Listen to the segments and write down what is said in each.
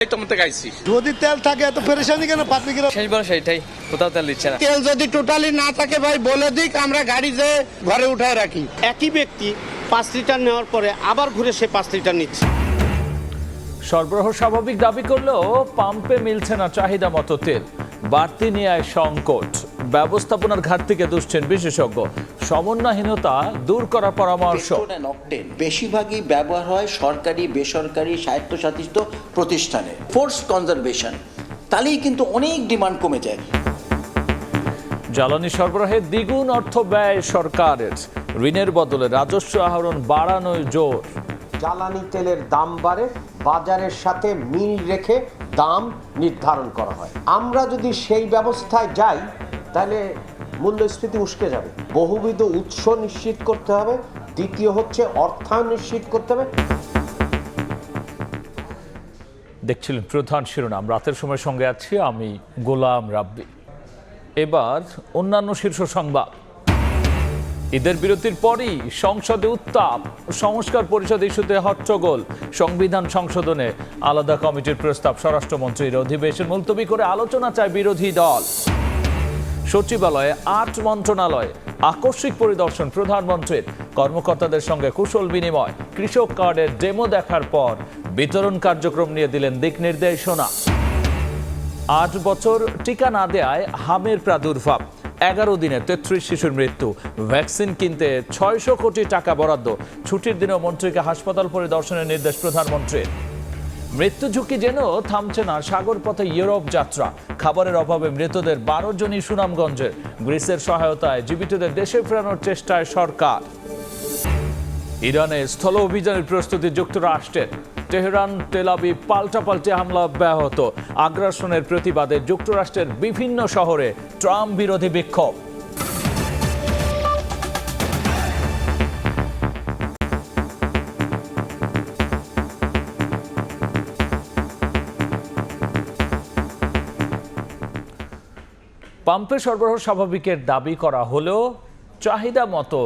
যদি তেল থাকে এত পেরেশানি কেন পাবলিকের? শেষবার সেটাই, কোথাও তেল দিচ্ছে না। তেল যদি টোটালি না থাকে ভাই বলে দিক, আমরা গাড়ি যে ঘরে উঠায় রাখি। একই ব্যক্তি 5 লিটার নেওয়ার পরে আবার ঘুরে সে 5 লিটার নিচ্ছে। সরবরাহ স্বাভাবিক দাবি করলেও পাম্পে মিলছে না চাহিদা মতো তেল, বাড়তি নিয়ে সংকট, ব্যবস্থাপনার ঘাটতিকে দুষছেন বিশেষজ্ঞ, সমন্বয়হীনতা দূর করার পরামর্শ। অক্টেন বেশিরভাগই ব্যবহার হয় সরকারি, বেসরকারি, স্বায়ত্তশাসিত প্রতিষ্ঠানে। ফোর্স কনজারভেশন, তাহলেই কিন্তু অনেক ডিমান্ড কমে যায়। জ্বালানি সরবরাহে দ্বিগুণ অর্থ ব্যয় সরকারের, ঋণের বদলে রাজস্ব আহরণ বাড়ানোর জোর। জ্বালানি তেলের দাম বাড়ে, বাজারের সাথে মিল রেখে দাম নির্ধারণ করা হয়। আমরা যদি সেই ব্যবস্থায় যাই তাহলে মূল্যস্ফীতি উস্কে যাবে। বহুবিধ উৎস নিশ্চিত করতে হবে, দ্বিতীয় হচ্ছে অর্থায়ন নিশ্চিত করতে হবে। দেখছিলেন প্রধান শিরোনাম, রাতের সময় সঙ্গে আছি আমি গোলাম রাব্বি। এবার অন্যান্য শীর্ষ সংবাদ। ঈদের বিরতির পরই সংসদে উত্তাপ, সংস্কার পরিষদ ইস্যুতে হট্টগোল, সংবিধান সংশোধনে আলাদা কমিটির প্রস্তাব, স্বরাষ্ট্রমন্ত্রীর অধিবেশন মুলতবি করে আলোচনা চায় বিরোধী দল। সচিবালয়ে 8 মন্ত্রণালয় আকস্মিক পরিদর্শন প্রধানমন্ত্রীর, কর্মকর্তাদের সঙ্গে কুশল বিনিময়, কৃষক কার্ডের ডেমো দেখার পর বিতরণ কার্যক্রম নিয়ে দিলেন দিক নির্দেশনা। 8 বছর টিকা না দেয়ায় হামের প্রাদুর্ভাব, 11 দিনে 33 শিশুর মৃত্যু, ভ্যাকসিন কিনতে 600 কোটি টাকা বরাদ্দ, ছুটির দিনেও মন্ত্রীকে হাসপাতাল পরিদর্শনের নির্দেশ প্রধানমন্ত্রীর। মৃত্যু ঝুঁকি যেন থামছে না সাগর পথে ইউরোপ যাত্রা, খাবারের অভাবে মৃতদের 12 জনই সুনামগঞ্জের, গ্রিসের সহায়তায় জীবিতদের দেশে ফেরানোর চেষ্টায় সরকার। ইরানে স্থল অভিযানের প্রস্তুতি যুক্তরাষ্ট্রের, তেহরান তেল আবিব পাল্টাপাল্টি হামলা অব্যাহত, আগ্রাসনের প্রতিবাদে যুক্তরাষ্ট্রের বিভিন্ন শহরে ট্রাম্প বিরোধী বিক্ষোভ। পাম্পে সরবরাহ স্বাভাবিকের দাবি করা হলেও চাহিদা মতো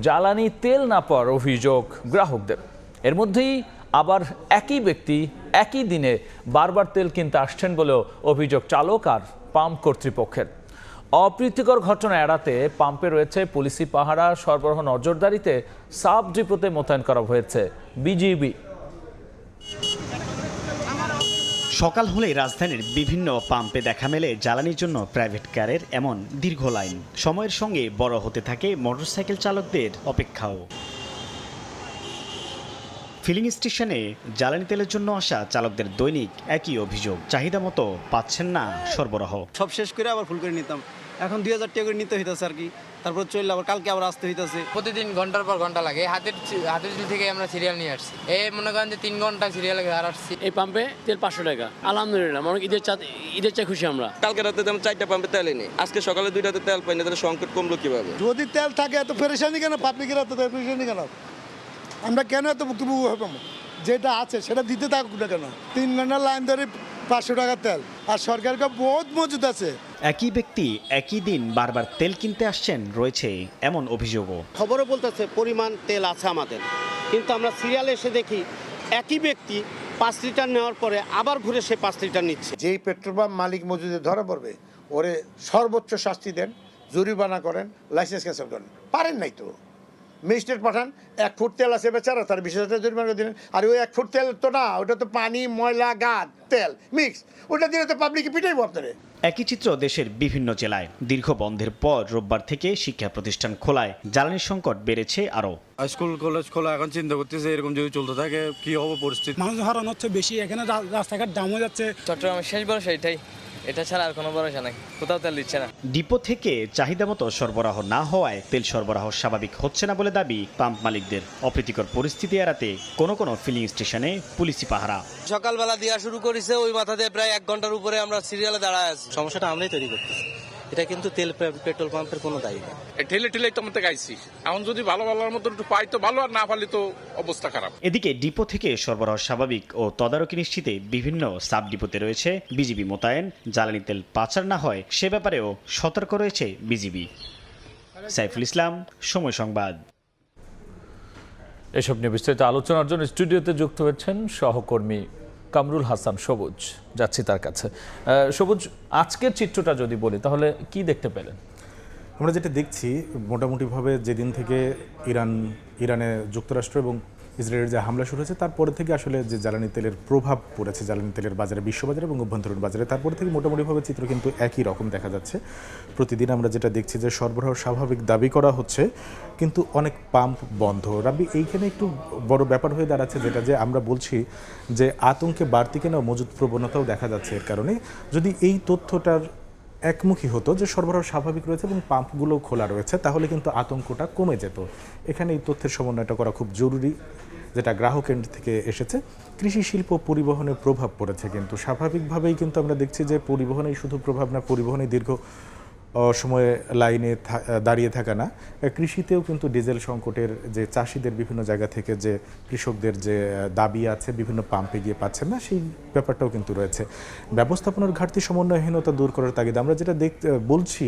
জ্বালানি তেল না পাওয়ার অভিযোগ গ্রাহকদের। এর মধ্যেই আবার একই ব্যক্তি একই দিনে বারবার তেল কিনতে আসছেন বলেও অভিযোগ চালক আর পাম্প কর্তৃপক্ষের। অপ্রীতিকর ঘটনা এড়াতে পাম্পে রয়েছে পুলিশি পাহারা, সরবরাহ নজরদারিতে সাব ডিপোতে মোতায়েন করা হয়েছে বিজিবি। সকাল হলেই রাজধানীর বিভিন্ন পাম্পে দেখা মেলে জ্বালানির জন্য প্রাইভেট কারের এমন দীর্ঘ লাইন। সময়ের সঙ্গে বড় হতে থাকে মোটরসাইকেল চালকদের অপেক্ষাও। ফিলিং স্টেশনে জ্বালানি তেলের জন্য আসা চালকদের দৈনিক একই অভিযোগ, চাহিদা মতো পাচ্ছেন না সরবরাহ। সব শেষ করে আবার ফুল করে নিতাম, এখন 2000 টাকা করে নিতে হইতেছে আর কি। তারপর চললে আবার কালকে আবার আসতে হইতেছে। প্রতিদিন ঘন্টার পর ঘন্টা লাগে। হাতের থেকে আমরা সিরিয়াল নিয়ে আসছি, মনে করেন যে 3 ঘন্টা সিরিয়াল আর আসছি। এই পাম্পে তেল 500 টাকা, আলহামদুলিল্লাহ। মনে ঈদের চাই খুশি আমরা। কালকে রাতে তেমন 4টা পাম্পে তেল নেই, আজকে সকালে 2টাতে তেল পাই না, তাহলে সংকট কমলো কিভাবে? যদি তেল থাকে এত পেরেশানি কেন পাবলিকের? এত পেরেশানি কেন? আমরা কেন এত ভুক্তভোগী হব? যেটা আছে সেটা দিতে থাকুক না কেন? 3 ঘন্টা লাইন ধরে 500 টাকা তেল, আর সরকারের বহুত মজুদ আছে। একই ব্যক্তি একই দিন বারবার তেল কিনতে আসছেন রয়েছে এমন অভিযোগও। খবরও বলতেছে পরিমাণ তেল আছে আমাদের, কিন্তু আমরা সিরিয়ালে এসে দেখি একই ব্যক্তি 5 লিটার নেওয়ার পরে আবার ঘুরে সে 5 লিটার নিচ্ছে। যেই পেট্রোল পাম্প মালিক মজুদে ধরা পড়বে, ওরে সর্বোচ্চ শাস্তি দেন, জরিমানা করেন, লাইসেন্স ক্যান্সেল করেন। পারেন নাই তো ম্যাজিস্ট্রেট পাঠান, 1 ফুট তেল আছে বেচারা, তার 20,000 টাকা জরিমানা দিলেন। আর ওই 1 ফুট তেল তো না, ওটা তো পানি, ময়লা, গাদ, তেল মিক্স, ওটা দিলে তো পাবলিকে পিটাইবো আপনারে। একই চিত্র দেশের বিভিন্ন জেলায়। দীর্ঘ বন্ধের পর রোববার থেকে শিক্ষা প্রতিষ্ঠান খোলায় জ্বালানির সংকট বেড়েছে আরও। স্কুল কলেজ খোলা, এখন চিন্তা করতেছে এরকম যদি চলতে থাকে কি হবে পরিস্থিতি। মানুষ হারান হচ্ছে বেশি, এখানে রাস্তাঘাট জাম হয়ে যাচ্ছে। চট্টগ্রামের শেষ ভরসা এটাই, এটা ছাড়া আর কোনো ভরসা নাই, কোথাও তেল দিচ্ছে না। ডিপো থেকে চাহিদা মতো সরবরাহ না হওয়ায় তেল সরবরাহ স্বাভাবিক হচ্ছে না বলে দাবি পাম্প মালিকদের। অপ্রীতিকর পরিস্থিতি এড়াতে কোনো কোনো ফিলিং স্টেশনে পুলিশি পাহারা। সকালবেলা দেওয়া শুরু করেছে, ওই মাথা দিয়ে প্রায় 1 ঘন্টার উপরে আমরা সিরিয়ালে দাঁড়ায় আছি। সমস্যাটা আমরাই তৈরি করতেছি, এটা কিন্তু তেল পেট্রোল পাম্পের কোনো দায়ী না। ঠেলে তো মধ্যে গাইছি, এখন যদি ভালো মতো একটু পাই তো ভালো, আর না পারলে তো অবস্থা খারাপ। এদিকে ডিপো থেকে সরবরাহ স্বাভাবিক ও তদারকি নিশ্চিতে বিভিন্ন সাব ডিপোতে রয়েছে বিজিবি মোতায়েন। জ্বালানি তেল পাচার না হয় সে ব্যাপারেও সতর্ক রয়েছে বিজিবি। সাইফুল ইসলাম, সময় সংবাদ। এসব নিয়ে বিস্তারিত আলোচনার জন্য স্টুডিওতে যুক্ত হচ্ছেন সহকর্মী কামরুল হাসান সবুজ, যাচ্ছি তার কাছে। সবুজ, আজকের চিত্রটা যদি বলি তাহলে কি দেখতে পেলেন? আমরা যেটা দেখছি মোটামুটিভাবে যেদিন থেকে ইরানে যুক্তরাষ্ট্র এবং ইসরায়েলের যে হামলা শুরু হয়েছে তারপরে থেকে আসলে যে জ্বালানি তেলের প্রভাব পড়েছে জ্বালানি তেলের বাজারে, বিশ্ববাজারে এবং অভ্যন্তরীণ বাজারে, তারপরে থেকে মোটামুটিভাবে চিত্র কিন্তু একই রকম দেখা যাচ্ছে। প্রতিদিন আমরা যেটা দেখছি যে সরবরাহ স্বাভাবিক দাবি করা হচ্ছে, কিন্তু অনেক পাম্প বন্ধ। রাব্বি, এইখানে একটু বড় ব্যাপার হয়ে দাঁড়াচ্ছে যেটা যে আমরা বলছি যে আতঙ্কে বাড়তি কেনা মজুদ প্রবণতাও দেখা যাচ্ছে। এর কারণে যদি এই তথ্যটার একমুখী হতো যে সরবরাহ স্বাভাবিক রয়েছে এবং পাম্পগুলো খোলা রয়েছে, তাহলে কিন্তু আতঙ্কটা কমে যেত। এখানে এই তথ্যের সমন্বয়টা করা খুব জরুরি, যেটা গ্রাহক এন্ড থেকে এসেছে। কৃষি শিল্প পরিবহনে প্রভাব পড়েছে, কিন্তু স্বাভাবিকভাবেই কিন্তু আমরা দেখছি যে পরিবহনেই শুধু প্রভাব না, পরিবহনে দীর্ঘ সময়ে লাইনে দাঁড়িয়ে থাকা না, কৃষিতেও কিন্তু ডিজেল সংকটের যে চাষিদের বিভিন্ন জায়গা থেকে যে কৃষকদের যে দাবি আছে বিভিন্ন পাম্পে গিয়ে পাচ্ছেন না, সেই ব্যাপারটাও কিন্তু রয়েছে। ব্যবস্থাপনার ঘাটতি সমন্বয়হীনতা দূর করার তাগিদে আমরা যেটা বলছি,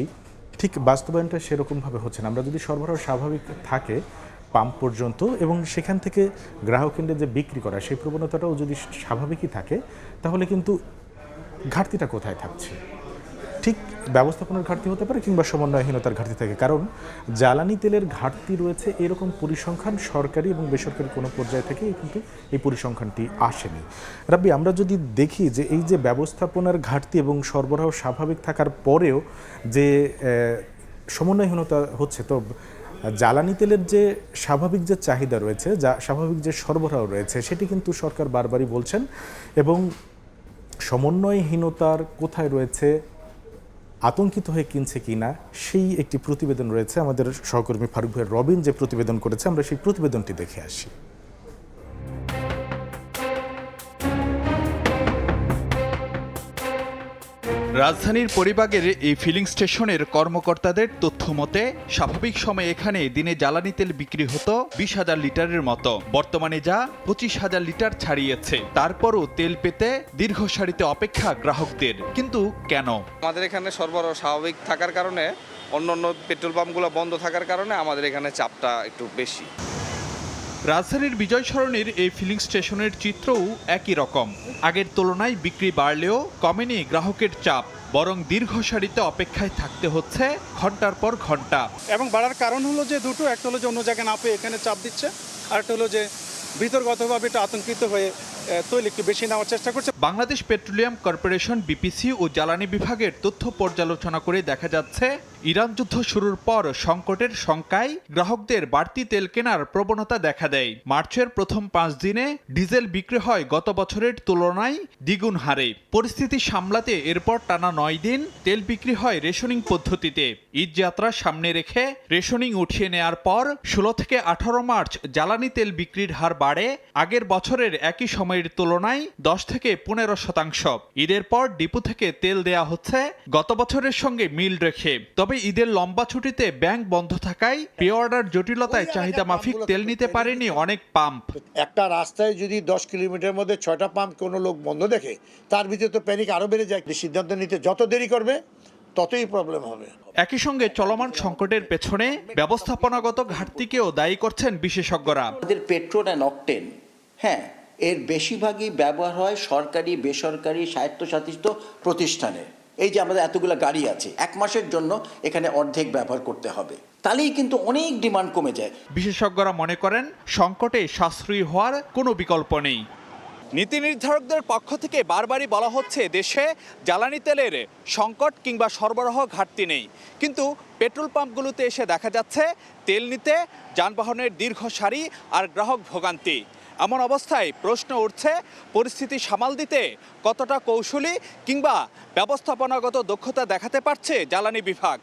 ঠিক বাস্তবায়নটা সেরকমভাবে হচ্ছে না। আমরা যদি সরবরাহ স্বাভাবিক থাকে পাম্প পর্যন্ত এবং সেখান থেকে গ্রাহক কেন্দ্রে যে বিক্রি করা সেই প্রবণতাটাও যদি স্বাভাবিকই থাকে, তাহলে কিন্তু ঘাটতিটা কোথায় থাকছে? ঠিক ব্যবস্থাপনার ঘাটতি হতে পারে কিংবা সমন্বয়হীনতার ঘাটতি থাকে, কারণ জ্বালানি তেলের ঘাটতি রয়েছে এরকম পরিসংখ্যান সরকারি এবং বেসরকারি কোনো পর্যায় থেকে কিন্তু এই পরিসংখ্যানটি আসেনি। রাব্বি, আমরা যদি দেখি যে এই যে ব্যবস্থাপনার ঘাটতি এবং সরবরাহ স্বাভাবিক থাকার পরেও যে সমন্বয়হীনতা হচ্ছে, তো জ্বালানি তেলের যে স্বাভাবিক যে চাহিদা রয়েছে, যা স্বাভাবিক যে সরবরাহ রয়েছে, সেটি কিন্তু সরকার বারবারই বলছেন। এবং সমন্বয়হীনতার কোথায় রয়েছে, আতঙ্কিত হয়ে কিনছে কিনা, সেই একটি প্রতিবেদন রয়েছে। আমাদের সহকর্মী ফারুক ভাই রবিন যে প্রতিবেদন করেছে, আমরা সেই প্রতিবেদনটি দেখে আসি। রাজধানীর পরিবাগের এই ফিলিং স্টেশনের কর্মকর্তাদের তথ্য মতে স্বাভাবিক সময়ে এখানে দিনে জ্বালানি তেল বিক্রি হতো 20,000 লিটারের মতো। বর্তমানে যা 25,000 লিটার ছাড়িয়েছে। তারপরও তেল পেতে দীর্ঘ সারিতে অপেক্ষা গ্রাহকদের। কিন্তু কেন? আমাদের এখানে সরবরাহ স্বাভাবিক থাকার কারণে, অন্যান্য পেট্রোল পাম্পগুলো বন্ধ থাকার কারণে আমাদের এখানে চাপটা একটু বেশি। রাজধানীর বিজয় সরণির এই ফিলিং স্টেশনের চিত্রও একই রকম। আগের তুলনায় বিক্রি বাড়লেও কমেনি গ্রাহকের চাপ, বরং দীর্ঘ সারিতে অপেক্ষায় থাকতে হচ্ছে ঘন্টার পর ঘন্টা। এবং বাড়ার কারণ হলো যে দুটো, একটা হলো যে অন্য জায়গায় না পেয়ে এখানে চাপ দিচ্ছে, আর একটা হলো যে ভিতরগতভাবে একটু আতঙ্কিত হয়ে তৈল একটু বেশি নেওয়ার চেষ্টা করছে। বাংলাদেশ পেট্রোলিয়াম কর্পোরেশন বিপিসি ও জ্বালানি বিভাগের তথ্য পর্যালোচনা করে দেখা যাচ্ছে ইরান যুদ্ধ শুরুর পর সংকটের শঙ্কায় গ্রাহকদের বাড়তি তেল কেনার প্রবণতা দেখা দেয়। মার্চের প্রথম 5 দিনে ডিজেল বিক্রি হয় গত বছরের তুলনায় দ্বিগুণ হারে। পরিস্থিতি সামলাতে এরপর টানা 9 দিন তেল বিক্রি হয় রেশনিং পদ্ধতিতে। ঈদ যাত্রা সামনে রেখে রেশনিং উঠিয়ে নেয়ার পর 16 থেকে 18 মার্চ জ্বালানি তেল বিক্রির হার বাড়ে আগের বছরের একই সময়ের তুলনায় 10 থেকে 15%। ঈদের পর ডিপো থেকে তেল দেয়া হচ্ছে গত বছরের সঙ্গে মিল রেখে। তবে ঈদের লম্বা ছুটিতে ব্যাংক বন্ধ থাকায় প্রি অর্ডার জটিলতায় চাহিদা মাফিক তেল নিতে পারেনি অনেক পাম্প। একটা রাস্তায় যদি 10 কিলোমিটার মধ্যে 6টা পাম্প কোনো লোক বন্ধ দেখে, তার ভিতরে তো প্যানিক আরো বেড়ে যায়। সিদ্ধান্ত নিতে যত দেরি করবে ততই প্রবলেম হবে। একই সঙ্গে চলমান সংকটের পেছনে ব্যবস্থাপনাগত ঘাটতিকেও দায়ী করছেন বিশেষজ্ঞরা। আমাদের পেট্রোল অ্যান্ড অকটেন, হ্যাঁ, এর বেশিরভাগই ব্যবহার হয় সরকারি, বেসরকারি, স্বায়ত্তশাসিত প্রতিষ্ঠানে। এই যে আমাদের এতগুলো গাড়ি আছে, 1 মাসের জন্য এখানে অর্ধেক ব্যবহার করতে হবে, তাহলেই কিন্তু অনেক ডিমান্ড কমে যায়। বিশেষজ্ঞরা মনে করেন সংকটে সাশ্রয়ী হওয়ার কোনো বিকল্প নেই। নীতি নির্ধারকদের পক্ষ থেকে বারবারই বলা হচ্ছে দেশে জ্বালানি তেলের সংকট কিংবা সরবরাহ ঘাটতি নেই, কিন্তু পেট্রোল পাম্পগুলোতে এসে দেখা যাচ্ছে তেল নিতে যানবাহনের দীর্ঘ সারি আর গ্রাহক ভোগান্তি। এমন অবস্থায় প্রশ্ন উঠছে পরিস্থিতি সামাল দিতে কতটা কৌশলী কিংবা ব্যবস্থাপনাগত দক্ষতা দেখাতে পারছে জ্বালানি বিভাগ।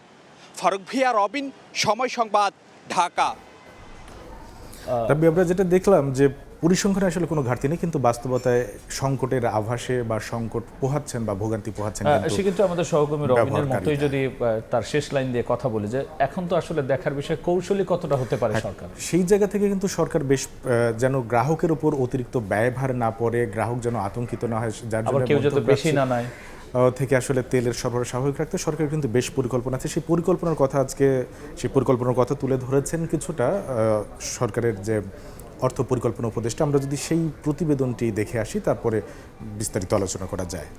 ফারুক ভিয়া, রবিন, সময় সংবাদ, ঢাকা। আমরা যেটা দেখলাম যে পরিসংখ্যানে আসলে কোনো ঘাটতি নেই, কিন্তু বাস্তবতায় সংকটের আভাসে বা সংকট পোহাচ্ছেন বা ভোগান্তি পোহাচ্ছেন। সে কিন্তু আমাদের সহকর্মী রবিনের মতোই যদি তার শেষ লাইন দিয়ে কথা বলে যে এখন তো আসলে দেখার বিষয় কৌশলী কতটা হতে পারে সরকার। সেই জায়গা থেকে কিন্তু সরকার বেশ যেন গ্রাহকের উপর অতিরিক্ত ব্যয়ভার না পড়ে, গ্রাহক যেন আতঙ্কিত না হয়, যার জন্য কেউ যাতে বেশি না নেয় থেকে আসলে তেলের সরবরাহ স্বাভাবিক রাখতে সরকার কিন্তু বেশ পরিকল্পনা আছে। সেই পরিকল্পনার কথা তুলে ধরেছেন কিছুটা সরকারের যে অর্থ পরিকল্পনা উপদেষ্টা, আমরা যদি সেই প্রতিবেদনটি দেখে আসি তারপরে বিস্তারিত আলোচনা করা যায়।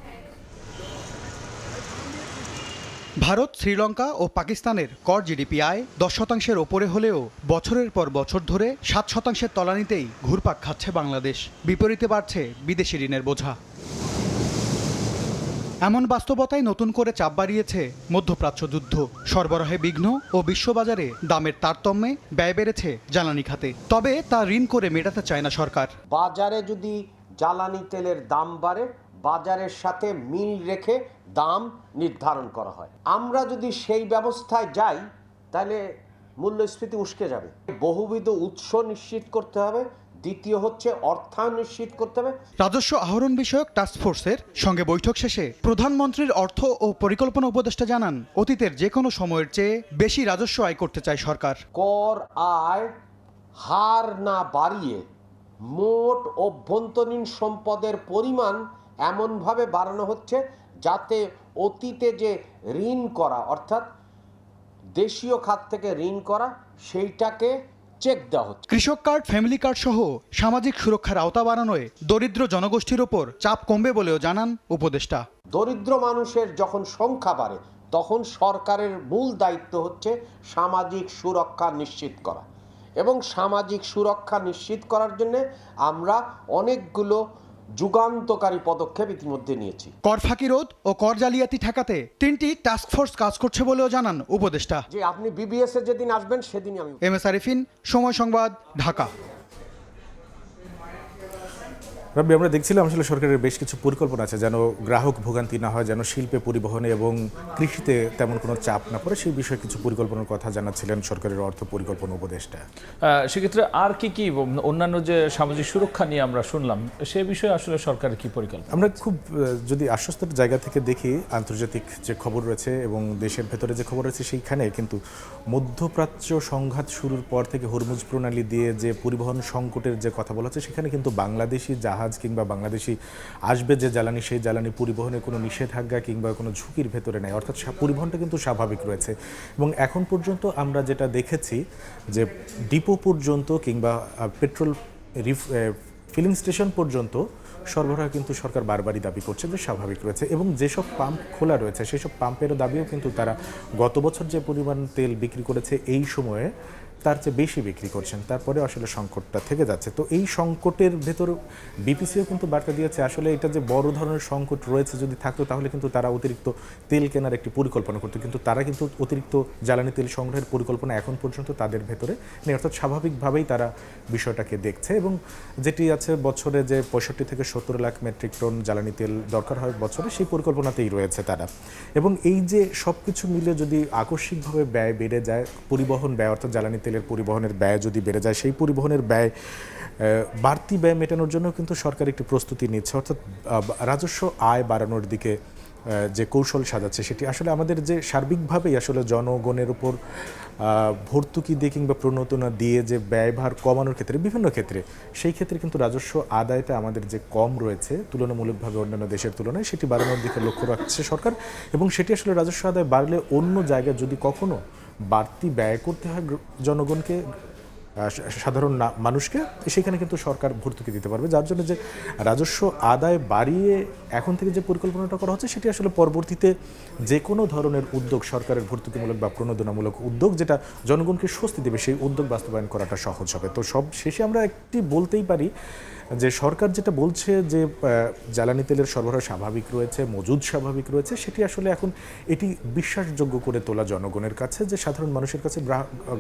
ভারত, শ্রীলঙ্কা ও পাকিস্তানের কর জিডিপি আয় 10% ওপরে হলেও বছরের পর বছর ধরে 7% তলানিতেই ঘুরপাক খাচ্ছে বাংলাদেশ। বিপরীতে বাড়ছে বিদেশি ঋণের বোঝা। এমন বাস্তবতায় নতুন করে চাপ বাড়িয়েছে মধ্যপ্রাচ্য যুদ্ধ। সরবরাহে বিঘ্ন ও বিশ্ববাজারে দামের তারতম্যে ব্যয় বেড়েছে জ্বালানি খাতে। তবে তা ঋণ করে মেটাতে চায় না সরকার। বাজারে যদি জ্বালানি তেলের দাম বাড়ে, বাজারের সাথে মিল রেখে দাম নির্ধারণ করা হয়। আমরা যদি সেই ব্যবস্থায় যাই তাহলে মূল্যস্ফীতি উস্কে যাবে। বহুবিধ উৎস নিশ্চিত করতে হবে। দ্বিতীয় হচ্ছে অর্থায়ন নিশ্চিত করতে হবে। রাজস্ব আহরণ বিষয়ক টাস্কফোর্সের সঙ্গে বৈঠক শেষে প্রধানমন্ত্রীর অর্থ ও পরিকল্পনা উপদেষ্টা জানান, অতীতের যে কোনো সময়ের চেয়ে বেশি রাজস্ব আয় করতে চায় সরকার। কর আয় হার না বাড়িয়ে মোট অভ্যন্তরীণ সম্পদের পরিমাণ এমনভাবে বাড়ানো হচ্ছে যাতে অতীতে যে ঋণ করা, অর্থাৎ দেশীয় খাত থেকে ঋণ করা, সেইটাকে চেক দেওয়া হচ্ছে। কৃষক কার্ড, ফ্যামিলি কার্ড সহ সামাজিক সুরক্ষার আওতা বাড়ানোয় দরিদ্র জনগোষ্ঠীর ওপর চাপ কমবে বলেও জানান উপদেষ্টা। দরিদ্র মানুষের যখন সংখ্যা বাড়ে তখন সরকারের মূল দায়িত্ব হচ্ছে সামাজিক সুরক্ষা নিশ্চিত করা, এবং সামাজিক সুরক্ষা নিশ্চিত করার জন্য আমরা অনেকগুলো যুগান্তকারী পদক্ষেপ ইতিমধ্যে নিয়েছি। কর ফাঁকি রোধ ও কর জালিয়াতি ঠেকাতে 3টি টাস্কফোর্স কাজ করছে বলেও জানান উপদেষ্টা। যে আপনি বিবিএস এ যেদিন আসবেন সেদিনই আমি। এম এস আরিফিন, সময় সংবাদ, ঢাকা। রবি, আমরা দেখছিলাম আসলে সরকারের বেশ কিছু পরিকল্পনা আছে যেন গ্রাহক ভোগান্তি না হয়, যেন শিল্পে, পরিবহনে এবং কৃষিতে তেমন কোনো চাপ না পড়ে, সেই বিষয়ে কিছু পরিকল্পনার কথা জানাচ্ছিলেন সরকারের অর্থ পরিকল্পনা উপদেষ্টা। সেক্ষেত্রে আর কি অন্যান্য যে সামাজিক সুরক্ষা নিয়ে আমরা শুনলাম, সে বিষয়ে আসলে সরকারের কি পরিকল্পনা? আমরা খুব যদি আশ্বস্তের জায়গা থেকে দেখি, আন্তর্জাতিক যে খবর রয়েছে এবং দেশের ভেতরে যে খবর রয়েছে, সেইখানে কিন্তু মধ্যপ্রাচ্য সংঘাত শুরুর পর থেকে হরমুজ প্রণালী দিয়ে যে পরিবহন সংকটের যে কথা বলা হচ্ছে, সেখানে কিন্তু বাংলাদেশি জাহাজ কিংবা বাংলাদেশি আসবে যে জ্বালানি, সেই জ্বালানি পরিবহনে কোনো নিষেধাজ্ঞা কিংবা কোনো ঝুঁকির ভেতরে নেই, অর্থাৎ পরিবহনটা কিন্তু স্বাভাবিক রয়েছে। এবং এখন পর্যন্ত আমরা যেটা দেখেছি যে ডিপো পর্যন্ত কিংবা পেট্রোল ফিলিং স্টেশন পর্যন্ত সরবরাহ কিন্তু সরকার বারবারই দাবি করছে যে স্বাভাবিক রয়েছে, এবং যেসব পাম্প খোলা রয়েছে সেসব পাম্পেরও দাবিও কিন্তু তারা গত বছর যে পরিমাণ তেল বিক্রি করেছে এই সময়ে তার চেয়ে বেশি বিক্রি করছেন। তারপরে আসলে সংকটটা থেকে যাচ্ছে। তো এই সংকটের ভেতর বিপিসিও কিন্তু বার্তা দিয়েছে আসলে এটা যে বড় ধরনের সংকট রয়েছে যদি থাকতো তাহলে কিন্তু তারা অতিরিক্ত তেল কেনার একটি পরিকল্পনা করতো, কিন্তু তারা কিন্তু অতিরিক্ত জ্বালানি তেল সংগ্রহের পরিকল্পনা এখন পর্যন্ত তাদের ভেতরে নেই, অর্থাৎ স্বাভাবিকভাবেই তারা বিষয়টাকে দেখছে। এবং যেটি আছে বছরে যে 65 থেকে 70 লাখ মেট্রিক টন জ্বালানি তেল দরকার হয় বছরে, সেই পরিকল্পনাতেই রয়েছে তারা। এবং এই যে সব কিছু মিলে যদি আকস্মিকভাবে ব্যয় বেড়ে যায়, পরিবহন ব্যয় অর্থাৎ জ্বালানি তেলের পরিবহনের ব্যয় যদি বেড়ে যায়, সেই পরিবহনের ব্যয় বাড়তি ব্যয় মেটানোর জন্য কিন্তু সরকার একটি প্রস্তুতি নিচ্ছে, অর্থাৎ রাজস্ব আয় বাড়ানোর দিকে যে কৌশল সাজাচ্ছে সেটি আসলে আমাদের যে সার্বিকভাবেই আসলে জনগণের উপর ভর্তুকি দিয়ে কিংবা প্রণোদনা দিয়ে যে ব্যয়ভার কমানোর ক্ষেত্রে বিভিন্ন ক্ষেত্রে সেই ক্ষেত্রে কিন্তু রাজস্ব আদায়টা আমাদের যে কম রয়েছে তুলনামূলকভাবে অন্যান্য দেশের তুলনায়, সেটি বাড়ানোর দিকে লক্ষ্য রাখছে সরকার। এবং সেটি আসলে রাজস্ব আদায় বাড়লে অন্য জায়গায় যদি কখনো বাড়তি ব্যয় করতে হয় জনগণকে, সাধারণ মানুষকে, সেখানে কিন্তু সরকার ভর্তুকি দিতে পারবে, যার জন্য যে রাজস্ব আদায় বাড়িয়ে এখন থেকে যে পরিকল্পনাটা করা হচ্ছে সেটি আসলে পরবর্তীতে যে কোনো ধরনের উদ্যোগ, সরকারের ভর্তুকিমূলক বা প্রণোদনামূলক উদ্যোগ যেটা জনগণকে স্বস্তি দেবে, সেই উদ্যোগ বাস্তবায়ন করাটা সহজ হবে। তো সব শেষে আমরা একটি বলতেই পারি যে সরকার যেটা বলছে যে জ্বালানি তেলের সরবরাহ স্বাভাবিক রয়েছে, মজুদ স্বাভাবিক রয়েছে, সেটি আসলে এখন এটি বিশ্বাসযোগ্য করে তোলা জনগণের কাছে, যে সাধারণ মানুষের কাছে,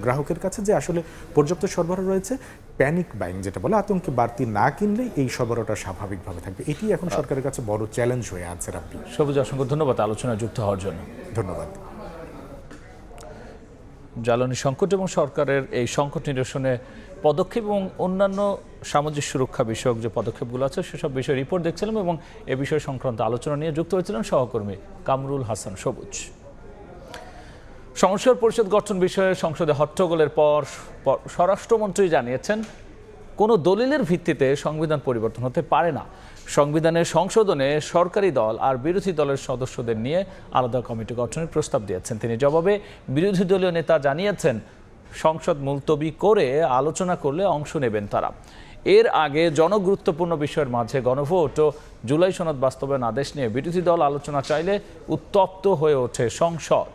গ্রাহকের কাছে, যে আসলে পর্যাপ্ত সরবরাহ রয়েছে। প্যানিক বাইং যেটা বলে, আতঙ্কে বাড়তি না কিনলেই এই সরবরাহটা স্বাভাবিকভাবে থাকবে, এটি এখন সরকারের কাছে বড় চ্যালেঞ্জ হয়ে আছে। রাব্বি, সবুজ, অসংখ্য ধন্যবাদ আলোচনায় যুক্ত হওয়ার জন্য। ধন্যবাদ। জ্বালানি সংকট এবং সরকারের এই সংকট নিরসনে পদক্ষেপ এবং অন্যান্য সামাজিক সুরক্ষা বিষয়ক যে পদক্ষেপগুলো আছে সেসব বিষয়ে রিপোর্ট দেখছিলাম, এবং এ বিষয় সংক্রান্ত আলোচনা নিয়ে যুক্ত হয়েছিলেন সহকর্মী কামরুল হাসান সবুজ। সংস্কার পরিষদ গঠন বিষয়ে সংসদে হট্টগোলের পর স্বরাষ্ট্রমন্ত্রী জানিয়েছেন, কোনো দলিলের ভিত্তিতে সংবিধান পরিবর্তন হতে পারে না। সংবিধানের সংশোধনে সরকারি দল আর বিরোধী দলের সদস্যদের নিয়ে আলাদা কমিটি গঠনের প্রস্তাব দিয়েছেন তিনি। জবাবে বিরোধী দলীয় নেতা জানিয়েছেন, সংসদ মুলতবি করে আলোচনা করলে অংশ নেবেন তারা। এর আগে জনগুরুত্বপূর্ণ বিষয়ের মাঝে গণভোট ও জুলাই সনদ বাস্তবায়ন আদেশ নিয়ে বিরোধী দল আলোচনা চাইলে উত্তপ্ত হয়ে ওঠে সংসদ।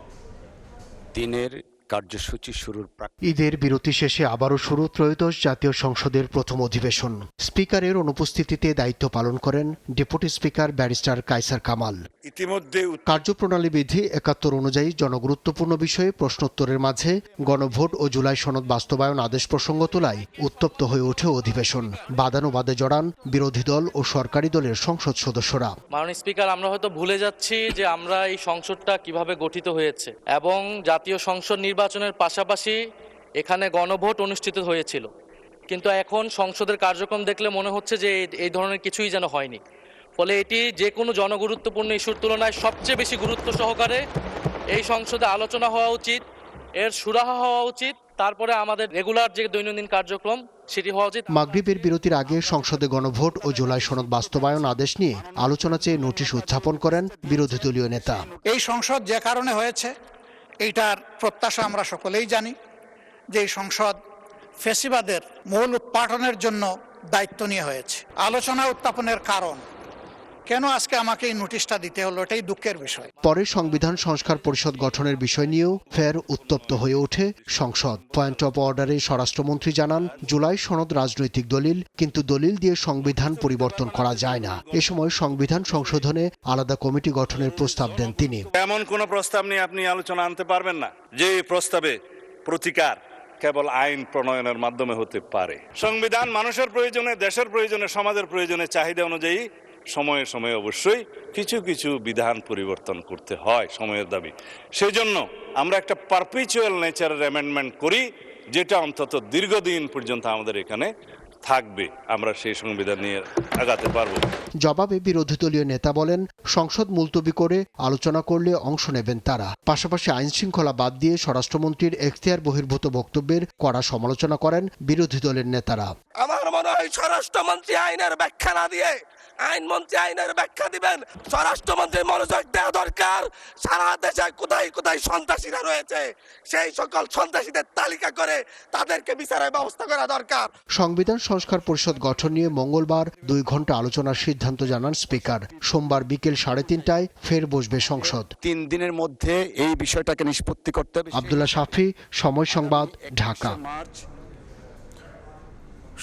দিনের কার্যসূচি শুরুর ঈদের বিরতি শেষে আবারও শুরু ত্রয়োদশ জাতীয় সংসদের প্রথম অধিবেশন। স্পিকারের অনুপস্থিতিতে দায়িত্ব পালন করেন deputy speaker barrister Kaiser Kamal. ইতিমধ্যে কার্যপ্রণালী বিধি ৭১ অনুযায়ী জনগুরুত্বপূর্ণ বিষয়ে প্রশ্নোত্তরের মাঝে গণভোট ও জুলাই সনদ বাস্তবায়ন আদেশ প্রসঙ্গ তোলায় উত্তপ্ত হয়ে ওঠে অধিবেশন। বাদানুবাদে জড়ান বিরোধী দল ও সরকারি দলের সংসদ সদস্যরা। মাননীয় স্পিকার, আমরা হয়তো ভুলে যাচ্ছি যে আমরা এই সংসদটা কিভাবে গঠিত হয়েছে এবং জাতীয় সংসদ নির্বাচনের পাশাপাশি এখানে গণভোট অনুষ্ঠিত হয়েছিল, কিন্তু এখন সংসদের কার্যক্রম দেখলে মনে হচ্ছে যে এই ধরনের কিছুই যেন হয়নি। ফলে এটি যে কোনো জনগুরুত্বপূর্ণ ইস্যুর তুলনায় সবচেয়ে বেশি গুরুত্ব সহকারে এই সংসদে আলোচনা হওয়া উচিত, এর সুরাহা হওয়া উচিত, তারপরে আমাদের রেগুলার যে দৈনন্দিন কার্যক্রম সেটি হওয়া উচিত। মাগরিবের বিরতির আগে সংসদে গণভোট ও জুলাই সনদ বাস্তবায়ন আদেশ নিয়ে আলোচনা চেয়ে নোটিশ উত্থাপন করেন বিরোধী দলীয় নেতা। এই সংসদ যে কারণে হয়েছে এইটার প্রত্যাশা আমরা সকলেই জানি যে এই সংসদ ফ্যাসিবাদের মূল উৎপাটনের জন্য দায়িত্ব নিয়ে হয়েছে। আলোচনা উত্থাপনের কারণ কেন আজকে আমাকে এই নোটিশটা দিতে হলো, এটাই দুঃখের বিষয়। পরে সংবিধান সংস্কার পরিষদ গঠনের বিষয় নিয়েও ফের উত্তপ্ত হয়ে ওঠে সংসদ। পয়েন্ট অফ অর্ডারে স্বরাষ্ট্রমন্ত্রী জানান, জুলাই সনদ রাজনৈতিক দলিল, কিন্তু দলিল দিয়ে সংবিধান পরিবর্তন করা যায় না। এ সময় সংবিধান সংশোধনে আলাদা কমিটি গঠনের প্রস্তাব দেন তিনি। এমন কোন প্রস্তাব নিয়ে আপনি আলোচনা আনতে পারবেন না যে প্রস্তাবে প্রতিকার কেবল আইন প্রণয়নের মাধ্যমে হতে পারে। সংবিধান মানুষের প্রয়োজনে, দেশের প্রয়োজনে, সমাজের প্রয়োজনে, চাহিদা অনুযায়ী সময়ে সময়ে অবশ্যই কিছু কিছু বিধান পরিবর্তন করতে হয়, সময়ের দাবি। সেই জন্য আমরা একটা পারপিচুয়াল নেচারের অ্যামেন্ডমেন্ট করি, যেটা অন্তত দীর্ঘদিন পর্যন্ত আমাদের এখানে থাকবে। আমরা সেই সংবিধান নিয়ে আগাতে পারবো। জবাবে বিরোধী দলীয় নেতা বলেন, সংসদ মুলতবি করে আলোচনা করলে অংশ নেবেন তারা। পাশাপাশি আইন শৃঙ্খলা বাদ দিয়ে স্বরাষ্ট্রমন্ত্রীর এখতিয়ার বহির্ভূত বক্তব্যের কড়া সমালোচনা করেন বিরোধী দলের নেতারা। আমার মনে হয় স্বরাষ্ট্রমন্ত্রী আইনের ব্যাখ্যা না দিয়ে আইনমন্ত্রী আইনের ব্যাখ্যা দিবেন। স্বরাষ্ট্রমন্ত্রী মনোযোগ দেওয়া দরকার, সারা দেশে কোথায় কোথায় সন্ত্রাসীরা রয়েছে সেই সকল সন্ত্রাসীদের তালিকা করে তাদেরকে বিচারের ব্যবস্থা করা দরকার। সংবিধান সংস্কার পরিষদ গঠন নিয়ে মঙ্গলবার ২ ঘন্টা আলোচনার সিদ্ধান্ত জানান স্পিকার। সোমবার বিকেল ৩:৩০টায় ফের বসবে সংসদ। ৩ দিনের মধ্যে এই বিষয়টাকে নিষ্পত্তি করতে হবে। আব্দুল্লাহ শাফি, সময় সংবাদ, ঢাকা।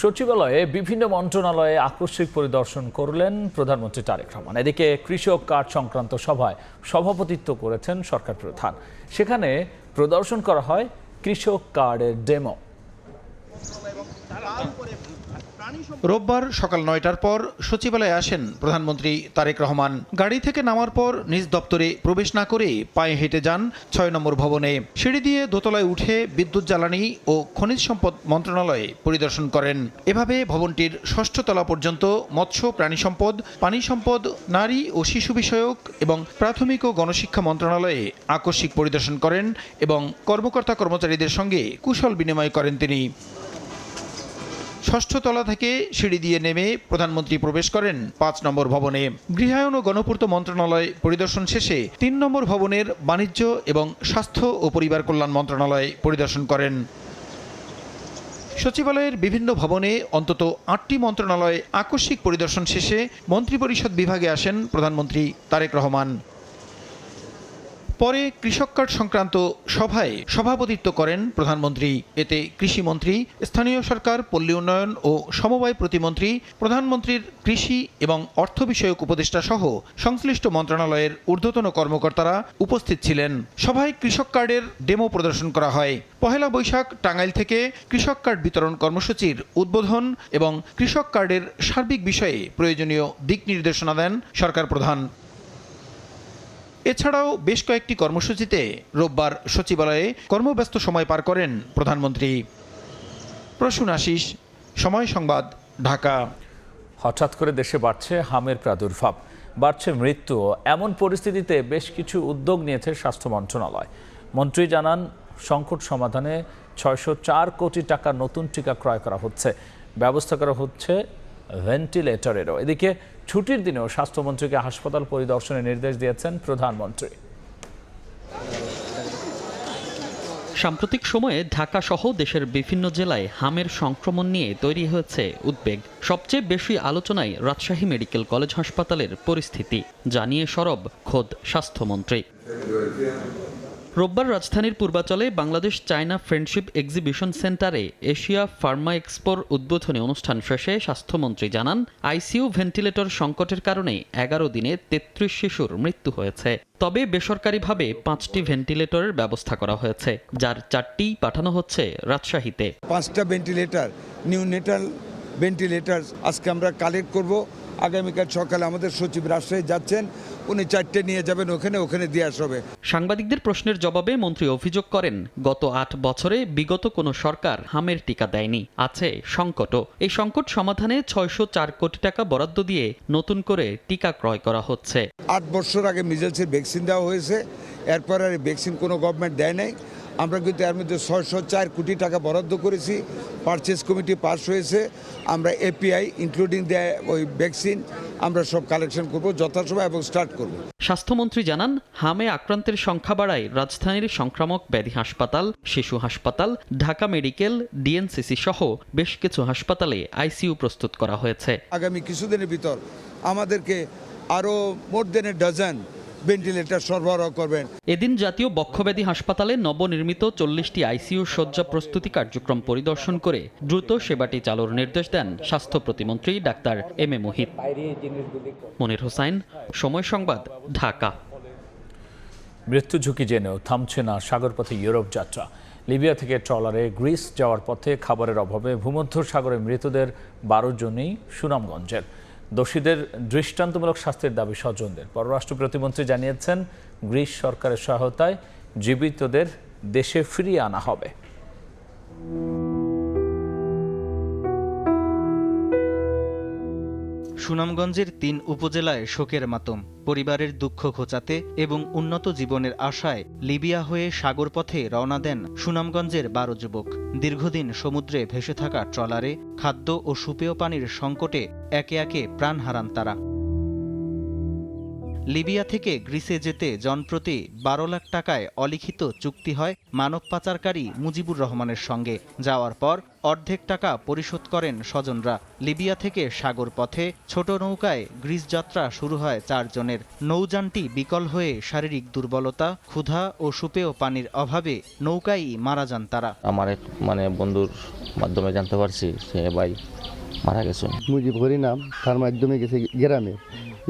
সচিবালয়ে বিভিন্ন মন্ত্রণালয়ে আকস্মিক পরিদর্শন করলেন প্রধানমন্ত্রী তারেক রহমান। এদিকে কৃষক কার্ড সংক্রান্ত সভায় সভাপতিত্ব করেছেন সরকার প্রধান। সেখানে প্রদর্শন করা হয় কৃষক কার্ডের ডেমো। রোববার সকাল ৯টার পর সচিবালয়ে আসেন প্রধানমন্ত্রী তারেক রহমান। গাড়ি থেকে নামার পর নিজ দপ্তরে প্রবেশ না করে পায়ে হেঁটে যান ৬ নম্বর ভবনে। সিঁড়ি দিয়ে দোতলায় উঠে বিদ্যুৎ জ্বালানি ও খনিজ সম্পদ মন্ত্রণালয়ে পরিদর্শন করেন। এভাবে ভবনটির ৬ষ্ঠ তলা পর্যন্ত মৎস্য, প্রাণী সম্পদ, পানি সম্পদ, নারী ও শিশু বিষয়ক এবং প্রাথমিক ও গণশিক্ষা মন্ত্রণালয়ে আকস্মিক পরিদর্শন করেন এবং কর্মকর্তা কর্মচারীদের সঙ্গে কুশল বিনিময় করেন তিনি। ৬ষ্ঠ তলা থেকে সিঁড়ি দিয়ে নেমে প্রধানমন্ত্রী প্রবেশ করেন ৫ নম্বর ভবনে। গৃহায়ন ও গণপূর্ত মন্ত্রণালয় পরিদর্শন শেষে ৩ নম্বর ভবনের বাণিজ্য এবং স্বাস্থ্য ও পরিবার কল্যাণ মন্ত্রণালয় পরিদর্শন করেন। সচিবালয়ের বিভিন্ন ভবনে অন্তত ৮টি মন্ত্রণালয়ে আকস্মিক পরিদর্শন শেষে মন্ত্রিপরিষদ বিভাগে আসেন প্রধানমন্ত্রী তারেক রহমান। পরে কৃষক কার্ড সংক্রান্ত সভায় সভাপতিত্ব করেন প্রধানমন্ত্রী। এতে কৃষিমন্ত্রী, স্থানীয় সরকার, পল্লী উন্নয়ন ও সমবায় প্রতিমন্ত্রী, প্রধানমন্ত্রীর কৃষি এবং অর্থ বিষয়ক উপদেষ্টা সহ সংশ্লিষ্ট মন্ত্রণালয়ের ঊর্ধ্বতন কর্মকর্তারা উপস্থিত ছিলেন। সভায় কৃষক কার্ডের ডেমো প্রদর্শন করা হয়। পহেলা বৈশাখ টাঙ্গাইল থেকে কৃষক কার্ড বিতরণ কর্মসূচির উদ্বোধন এবং কৃষক কার্ডের সার্বিক বিষয়ে প্রয়োজনীয় দিক নির্দেশনা দেন সরকার প্রধান। এছাড়াও বেশ কয়েকটি কর্মসূচিতে রোববার সচিবালয়ে কর্মব্যস্ত সময় পার করেন প্রধানমন্ত্রী। প্রসূন আশিস, সময় সংবাদ, ঢাকা। হঠাৎ করে দেশে বাড়ছে হামের প্রাদুর্ভাব, বাড়ছে মৃত্যু। এমন পরিস্থিতিতে বেশ কিছু উদ্যোগ নিয়েছে স্বাস্থ্য মন্ত্রণালয়। মন্ত্রী জানান, সংকট সমাধানে ৬০৪ কোটি টাকার নতুন টিকা ক্রয় করা হচ্ছে, ব্যবস্থা করা হচ্ছে ভেন্টিলেটরেরও। এদিকে ছুটির দিনেও স্বাস্থ্যমন্ত্রীকে হাসপাতাল পরিদর্শনের নির্দেশ দিয়েছেন প্রধানমন্ত্রী। সাম্প্রতিক সময়ে ঢাকা সহ দেশের বিভিন্ন জেলায় হামের সংক্রমণ নিয়ে তৈরি হয়েছে উদ্বেগ। সবচেয়ে বেশি আলোচনায় রাজশাহী মেডিকেল কলেজ হাসপাতালের পরিস্থিতি, জানিয়ে সরব খোদ স্বাস্থ্যমন্ত্রী। রোববার রাজধানীর পূর্বাচলে বাংলাদেশ চায়না ফ্রেন্ডশিপ এক্সিবিশন সেন্টারে এশিয়া ফার্মা এক্সপোর উদ্বোধনী অনুষ্ঠান শেষে স্বাস্থ্যমন্ত্রী জানান, আইসিইউ ভেন্টিলেটর সংকটের কারণে 11 দিনে 33 শিশুর মৃত্যু হয়েছে। তবে বেসরকারিভাবে 5টি ভেন্টিলেটরের ব্যবস্থা করা হয়েছে, যার 4টি পাঠানো হচ্ছে রাজশাহীতে। 5টা ভেন্টিলেটর, নিউনেটাল ভেন্টিলেটর আজকে আমরা কালেক্ট করব। আগামীকাল সকালে আমাদের সচিব রাজশাহী যাচ্ছেন, উনি 4টে নিয়ে যাবেন, ওখানে দিয়ে আসবে। সাংবাদিকদের প্রশ্নের জবাবে মন্ত্রী অভিযোগ করেন, গত 8 বছরে বিগত কোনো সরকার হামের টিকা দেয়নি, আছে সংকটও। এই সংকট সমাধানে 604 কোটি টাকা বরাদ্দ দিয়ে নতুন করে টিকা ক্রয় করা হচ্ছে। 8 বছর আগে মিজেলসের ভ্যাকসিন দেওয়া হয়েছে, এরপর আর ভ্যাকসিন কোনো গভর্নমেন্ট দেয় নাই। আমরা কিন্তু এর মধ্যে 604 কোটি টাকা বরাদ্দ করেছি, পারচেজ কমিটি পাস হয়েছে। আমরা এপিআই ইনক্লুডিং ওই ভ্যাকসিন আমরা সব কালেকশন করব যথাসময় এবং স্টার্ট করব। স্বাস্থ্যমন্ত্রী জানান, হামে আক্রান্তের সংখ্যা বাড়ায় রাজধানীর সংক্রামক ব্যাধি হাসপাতাল, শিশু হাসপাতাল, ঢাকা মেডিকেল, ডিএনসিসি সহ বেশ কিছু হাসপাতালে আইসিইউ প্রস্তুত করা হয়েছে। আগামী কিছুদিনের ভিতর আমাদেরকে আরও মোর দেন a dozen ভেন্টিলেটর সরবরাহ করবেন। এদিন জাতীয় বক্ষব্যাধি হাসপাতালে নবনির্মিত 40টি আইসিইউ শয্যা প্রস্তুতি কার্যক্রম পরিদর্শন করে দ্রুত সেবাটি চালুর নির্দেশ দেন স্বাস্থ্য প্রতিমন্ত্রী ডাক্তার এম এ মোহিত। মনির হোসাইন, সময় সংবাদ, ঢাকা। মৃত্যু ঝুঁকি জেনেও থামছে না সাগরপথে ইউরোপ যাত্রা। লিবিয়া থেকে ট্রলারে গ্রিস যাওয়ার পথে খাবারের অভাবে ভূমধ্য সাগরে মৃতদের 12 জনই সুনামগঞ্জের। দোষীদের দৃষ্টান্তমূলক শাস্তির দাবি স্বজনদের। পররাষ্ট্র প্রতিমন্ত্রী জানিয়েছেন, গ্রিস সরকারের সহায়তায় জীবিতদের দেশে ফিরিয়ে আনা হবে। সুনামগঞ্জের 3 উপজেলায় শোকের মাতম। পরিবারের দুঃখ ঘোচাতে এবং উন্নত জীবনের আশায় লিবিয়া হয়ে সাগরপথে রওনা দেন সুনামগঞ্জের 12 যুবক। দীর্ঘদিন সমুদ্রে ভেসে থাকা ট্রলারে খাদ্য ও সুপেয় পানির সংকটে একে একে প্রাণ হারান তারা। লিবিয়া থেকে গ্রিসে যেতে জনপ্রতি 12 লাখ টাকায় অলিখিত চুক্তি হয় মানব পাচারকারী মুজিবুর রহমানের সঙ্গে। যাওয়ার পর অর্ধেক টাকা পরিশোধ করেন স্বজনরা। লিবিয়া থেকে সাগর পথে ছোট নৌকায় গ্রিস যাত্রা শুরু হয় 4 জনের। নৌযানটি বিকল হয়ে শারীরিক দুর্বলতা, ক্ষুধা ও সুপেয় পানির অভাবে নৌকায় মারা যান তারা। আমার এক বন্ধুর মাধ্যমে জানতে পারছি সে ভাই মারা গেছে। মুজিব নাম, তার মাধ্যমে গেছে গ্রামে,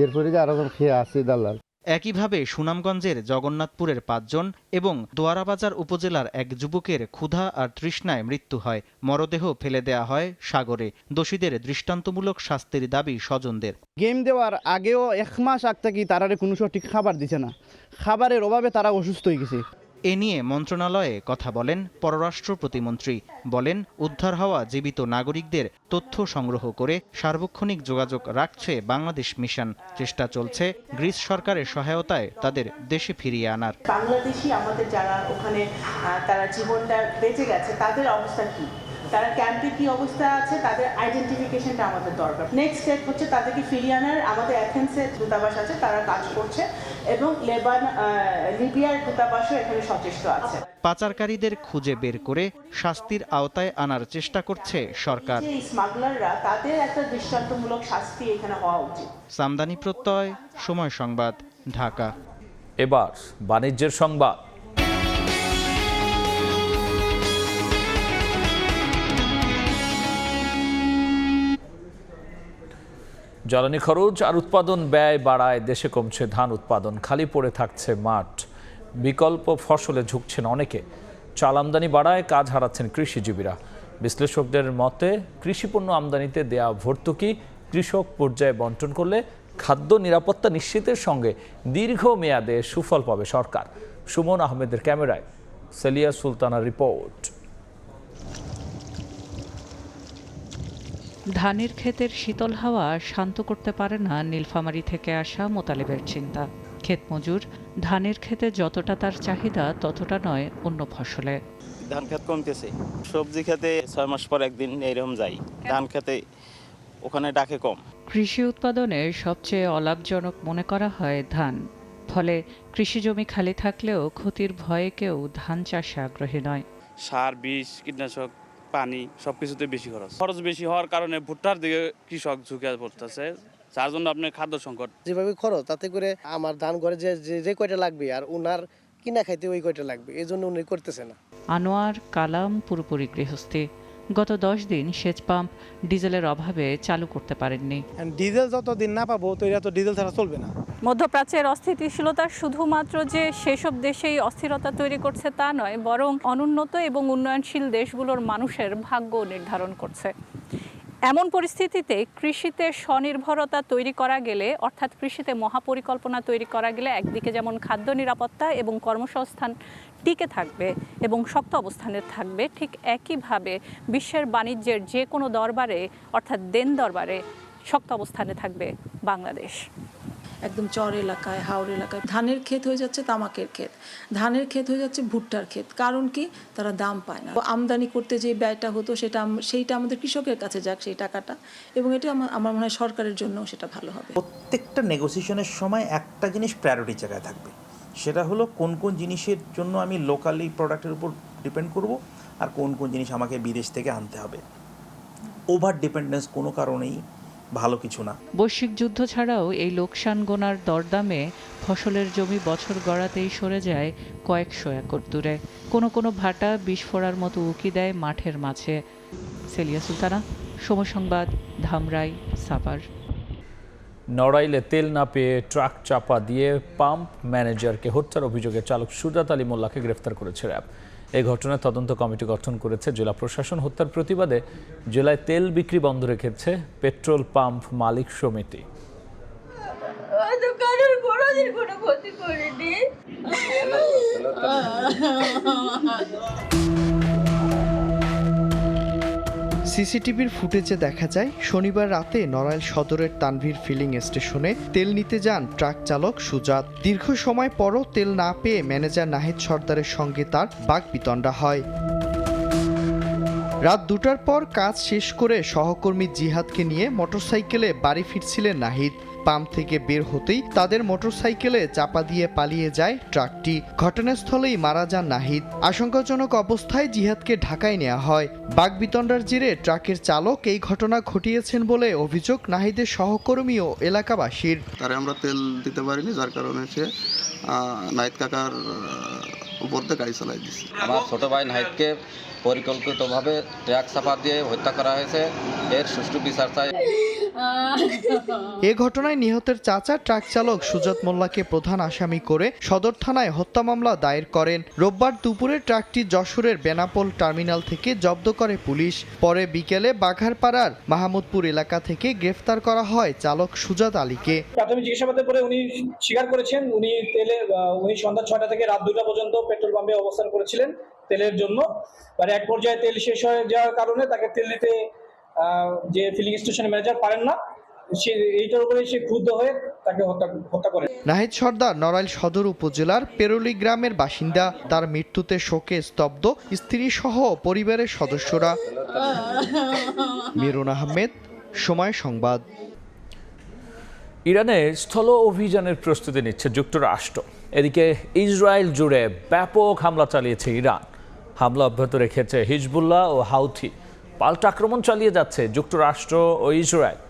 এরপরে যে আরো খেয়ে আসছে দালাল। একইভাবে সুনামগঞ্জের জগন্নাথপুরের 5 জন এবং দোয়ারাবাজার উপজেলার 1 যুবকের ক্ষুধা আর তৃষ্ণায় মৃত্যু হয়। মরদেহ ফেলে দেয়া হয় সাগরে। দোষীদের দৃষ্টান্তমূলক শাস্তির দাবি স্বজনদের। গেম দেওয়ার আগেও 1 মাস আগ থেকে তারারে কোনো সঠিক খাবার দিছে না, খাবারের অভাবে তারা অসুস্থ হয়ে গেছে। এ নিয়ে মন্ত্রণালয়ে কথা বলেন পররাষ্ট্র প্রতিমন্ত্রী। বলেন, উদ্ধার হওয়া জীবিত নাগরিকদের তথ্য সংগ্রহ করে সার্বক্ষণিক যোগাযোগ রাখছে বাংলাদেশ মিশন। চেষ্টা চলছে গ্রিস সরকারের সহায়তায় তাদের দেশে ফিরিয়ে আনার। বাংলাদেশি আমাদের যারা ওখানে তারা জীবনটা বেঁচে গেছে, তাদের অবস্থা কি, তারা ক্যাম্পে কি অবস্থা আছে, তাদের আইডেন্টিফিকেশনটা আমাদের দরকার। নেক্সট স্টেপ হচ্ছে তাদেরকে ফিরিয়ে আনার। আমাদের অ্যাথেন্সের দূতাবাস আছে, তারা কাজ করছে এবং লিবিয়ার দূতাবাসও এখানে সচেষ্ট আছে। পাচারকারীদের খুঁজে বের করে শাস্তির আওতায় আনার চেষ্টা করছে সরকার। এই স্মাগলাররা, তাদের একটা দৃষ্টান্তমূলক শাস্তি এখানে হওয়া উচিত। সামদানি প্রত্যয়, সময় সংবাদ, ঢাকা। এবার বাণিজ্যের সংবাদ। জ্বালানি খরচ আর উৎপাদন ব্যয় বাড়ায় দেশে কমছে ধান উৎপাদন, খালি পড়ে থাকছে মাঠ, বিকল্প ফসলে ঝুঁকছেন অনেকে। চাল আমদানি বাড়ায় কাজ হারাচ্ছেন কৃষিজীবীরা। বিশ্লেষকদের মতে কৃষিপণ্য আমদানিতে দেয়া ভর্তুকি কৃষক পর্যায়ে বন্টন করলে খাদ্য নিরাপত্তা নিশ্চিতের সঙ্গে দীর্ঘমেয়াদে সুফল পাবে সরকার। সুমন আহমেদের ক্যামেরায় সেলিয়া সুলতানার রিপোর্ট। ধানের ক্ষেতের শীতল হাওয়া শান্ত করতে পারে না নীলফামারী থেকে আসা মোতালেবের চিন্তা। ক্ষেত মজুর ধানের ক্ষেতে যতটা তার চাহিদা ততটা নয় অন্য ফসলে। ধান ক্ষেত কমতেছে, সবজি খেতে 6 মাস পর একদিন এরকম যাই, ধান খেতে ওখানে ডাকে কম। কৃষি উৎপাদনে সবচেয়ে অলাভজনক মনে করা হয় ধান। ফলে কৃষিজমি খালি থাকলেও ক্ষতির ভয়ে কেউ ধান চাষে আগ্রহী নয়। সার, বিষ, কীটনাশক, পানি সবকিছুতে বেশি খরচ বেশি হওয়ার কারণে ভুট্টার দিকে কৃষক ঝুঁকে পড়তেছে, যার জন্য আপনার খাদ্য সংকট। যেভাবে খরচ তাতে করে আমার ধান ঘরে যে কয়টা লাগবে আর উনার কিনা খাইতে ওই কয়টা লাগবে, এই জন্য উনি করতেছে না। আনোয়ার কালাম পুরোপুরি গৃহস্থী। গত 10 দিন সেচ পাম্প ডিজেলের অভাবে চালু করতে পারেননি। ডিজেল যতদিন না পাবো তো এটা তো ডিজেল ছাড়া চলবে না। মধ্যপ্রাচ্যের অস্থিতিশীলতা শুধুমাত্র যে সেসব দেশেই অস্থিরতা তৈরি করছে তা নয়, বরং অনুন্নত এবং উন্নয়নশীল দেশগুলোর মানুষের ভাগ্য নির্ধারণ করছে। এমন পরিস্থিতিতে কৃষিতে স্বনির্ভরতা তৈরি করা গেলে, অর্থাৎ কৃষিতে মহাপরিকল্পনা তৈরি করা গেলে একদিকে যেমন খাদ্য নিরাপত্তা এবং কর্মসংস্থান টিকে থাকবে এবং শক্ত অবস্থানে থাকবে, ঠিক একইভাবে বিশ্বের বাণিজ্যের যে কোনো দরবারে অর্থাৎ দেন দরবারে শক্ত অবস্থানে থাকবে বাংলাদেশ। একদম চর এলাকায়, হাওড় এলাকায় ধানের ক্ষেত হয়ে যাচ্ছে তামাকের ক্ষেত, ধানের ক্ষেত হয়ে যাচ্ছে ভুট্টার ক্ষেত। কারণ কি? তারা দাম পায় না। আমদানি করতে যে ব্যয়টা হতো সেইটা আমাদের কৃষকের কাছে যাক সেই টাকাটা, এবং এটা আমার মনে হয় সরকারের জন্য সেটা ভালো হবে। প্রত্যেকটা নেগোসিয়েশনের সময় একটা জিনিস প্রায়োরিটি জায়গায় থাকবে, সেটা হলো কোন কোন জিনিসের জন্য আমি লোকালি প্রোডাক্টের উপর ডিপেন্ড করব আর কোন কোন জিনিস আমাকে বিদেশ থেকে আনতে হবে। ওভার ডিপেন্ডেন্স কোনো কারণেই ভালো কিছু না। বৈশ্বিক যুদ্ধ ছাড়াও এই লোকসান গোনার দরদামে ফসলের জমি বছর গড়াতেই সরে যায় কয়েকশো একর দূরে। কোনো ভাটা বিষ ফোড়ার মতো উকি দেয় মাঠের মাঝে। সেলিয়া সুলতানা, সময় সংবাদ, ধামরাই, সাভার। নড়াইলে তেল না পেয়ে ট্রাক চাপা দিয়ে পাম্প ম্যানেজারকে হত্যার অভিযোগে চালক সুজাত আলী মোল্লাকে গ্রেফতার করেছে র্যাব। এই ঘটনায় তদন্ত কমিটি গঠন করেছে জেলা প্রশাসন। হত্যার প্রতিবাদে জেলায় তেল বিক্রি বন্ধ রেখেছে পেট্রোল পাম্প মালিক সমিতি। সিসিটিভির ফুটেজে দেখা যায় শনিবার রাতে নড়াইল সদরের তানভীর ফিলিং স্টেশনে তেল নিতে যান ট্রাক চালক সুজাত। দীর্ঘ সময় পরও তেল না পেয়ে ম্যানেজার নাহিদ সর্দারের সঙ্গে তার বাকবিতণ্ডা হয়। রাত 2টার পর কাজ শেষ করে সহকর্মী জিহাদকে নিয়ে মোটরসাইকেলে বাড়ি ফিরছিলেন নাহিদ। পাম্প থেকে বের হতেই তাদের মোটরসাইকেলে চাপা দিয়ে পালিয়ে যায় ট্রাকটি। ঘটনাস্থলেই মারা যান নাহিদ। আশঙ্কাজনক অবস্থায় জিহাদকে ঢাকায় নেওয়া হয়। বাকবিতণ্ডার জেরে ট্রাকের চালক এই ঘটনা ঘটিয়েছেন বলে অভিযোগ নাহিদের সহকর্মী ও এলাকাবাসীর। তারে আমরা তেল দিতে পারিনি, যার কারণে সে নাহিদ কাকার উপর দিয়ে গাড়ি চালাই দিচ্ছে। আমার ছোট ভাই নাহিদকে পরিকল্পিতভাবে ট্রাক চাপা দিয়ে হত্যা করা হয়েছে, এর সুষ্ঠু বিচার চাই। এ ঘটনায় নিহতের চাচা ট্রাক চালক সুজাত মোল্লাকে প্রধান আসামি করে সদর থানায় হত্যা মামলা দায়ের করেন। রোববার দুপুরে ট্রাকটি যশোরের বেনাপোল টার্মিনাল থেকে জব্দ করে পুলিশ। পরে বিকেলে বাঘারপাড়ার মাহমুদপুর এলাকা থেকে গ্রেফতার করা হয় চালক সুজাত আলীকে। প্রাথমিক জিজ্ঞাসাবাদের পরে উনি স্বীকার করেছেন উনি সন্ধ্যা 6টা থেকে রাত 2টা পর্যন্ত পেট্রোল পাম্পে অবস্থান করেছিলেন তেলের জন্য। এক পর্যায়ে তেল শেষ হয়ে যাওয়ার কারণে তাকে তেল দিতে যে ফিলিং স্টেশনের ম্যানেজার পারেন না, এইটার উপরে সে ক্রুদ্ধ হয়ে তাকে হত্যা করে। নাহিদ সর্দার নড়াইল সদর উপজেলার পেরোলি গ্রামের বাসিন্দা। তার মৃত্যুতে শোকে স্তব্ধ স্ত্রী সহ পরিবারের সদস্যরা। মিরুন আহমেদ, সময় সংবাদ। ইরানে স্থল অভিযানের প্রস্তুতি নিচ্ছে যুক্তরাষ্ট্র। এদিকে ইসরায়েল জুড়ে ব্যাপক হামলা চালিয়েছে ইরান। হামলা অব্যাহত রেখেছে হিজবুল্লাহ ও হাউথি। পাল্টা আক্রমণ চালিয়ে যাচ্ছে যুক্তরাষ্ট্র ও ইসরায়েল।